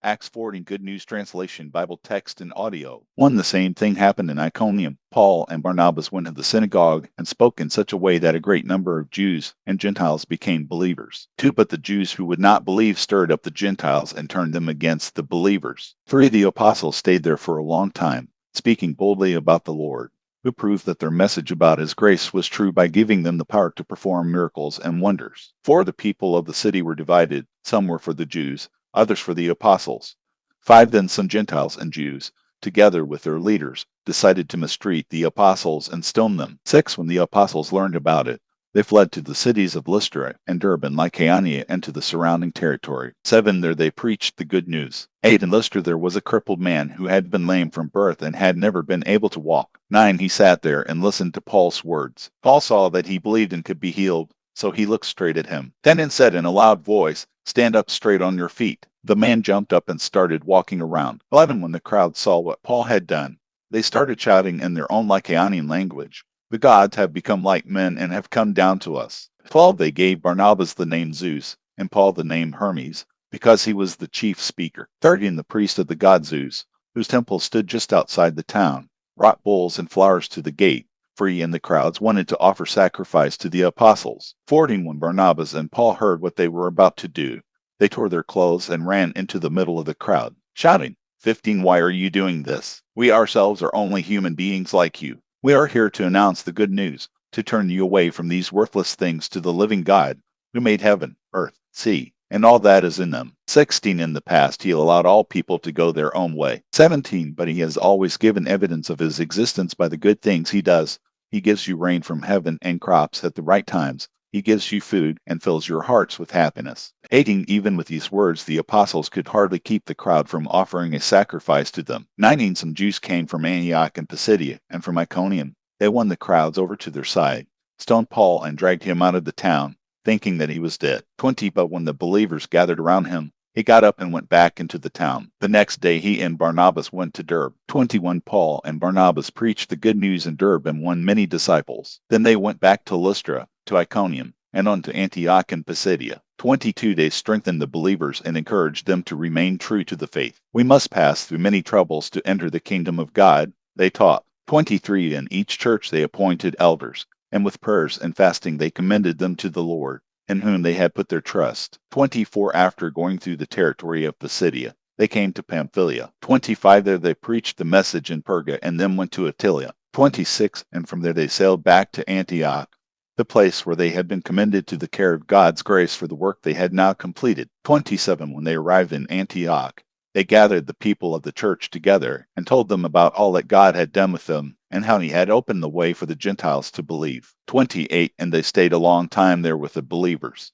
Acts 40 Good News Translation, Bible text and audio. 1. The same thing happened in Iconium. Paul and Barnabas went to the synagogue and spoke in such a way that a great number of Jews and Gentiles became believers. 2. But the Jews who would not believe stirred up the Gentiles and turned them against the believers. 3. The apostles stayed there for a long time, speaking boldly about the Lord, who proved that their message about his grace was true by giving them the power to perform miracles and wonders. 4. The people of the city were divided. Some were for the Jews, others for the apostles. 5. Then some Gentiles and Jews, together with their leaders, decided to mistreat the apostles and stone them. 6. When the apostles learned about it, they fled to the cities of Lystra and Derbe and Lycaonia and to the surrounding territory. 7. There they preached the good news. 8. In Lystra there was a crippled man who had been lame from birth and had never been able to walk. 9. He sat there and listened to Paul's words. Paul saw that he believed and could be healed, so he looked straight at him. 10. And said in a loud voice, "Stand up straight on your feet." The man jumped up and started walking around. 11. When the crowd saw what Paul had done, they started shouting in their own Lycaonian language, "The gods have become like men and have come down to us." 12. They gave Barnabas the name Zeus, and Paul the name Hermes, because he was the chief speaker. 13. The priest of the god Zeus, whose temple stood just outside the town, brought bulls and flowers to the gate, for he and the crowds wanted to offer sacrifice to the apostles. 14. When Barnabas and Paul heard what they were about to do, they tore their clothes and ran into the middle of the crowd, shouting. 15. Why are you doing this? We ourselves are only human beings like you. We are here to announce the good news, to turn you away from these worthless things to the living God, who made heaven, earth, sea, and all that is in them. 16. In the past he allowed all people to go their own way. 17. But he has always given evidence of his existence by the good things he does. He gives you rain from heaven and crops at the right times. He gives you food and fills your hearts with happiness. 18. Even with these words, the apostles could hardly keep the crowd from offering a sacrifice to them. 19. Some Jews came from Antioch and Pisidia and from Iconium. They won the crowds over to their side, stoned Paul, and dragged him out of the town, thinking that he was dead. 20. But when the believers gathered around him, he got up and went back into the town. The next day he and Barnabas went to Derbe. 21. Paul and Barnabas preached the good news in Derbe and won many disciples. Then they went back to Lystra, to Iconium, and on to Antioch and Pisidia. 22. They strengthened the believers and encouraged them to remain true to the faith. We must pass through many troubles to enter the kingdom of God, they taught. 23. In each church they appointed elders, and with prayers and fasting they commended them to the Lord, in whom they had put their trust. 24. After going through the territory of Pisidia, they came to Pamphylia. 25. There they preached the message in Perga, and then went to Attalia. 26. And from there they sailed back to Antioch, the place where they had been commended to the care of God's grace for the work they had now completed. 27. When they arrived in Antioch, they gathered the people of the church together and told them about all that God had done with them and how he had opened the way for the Gentiles to believe. 28. And they stayed a long time there with the believers.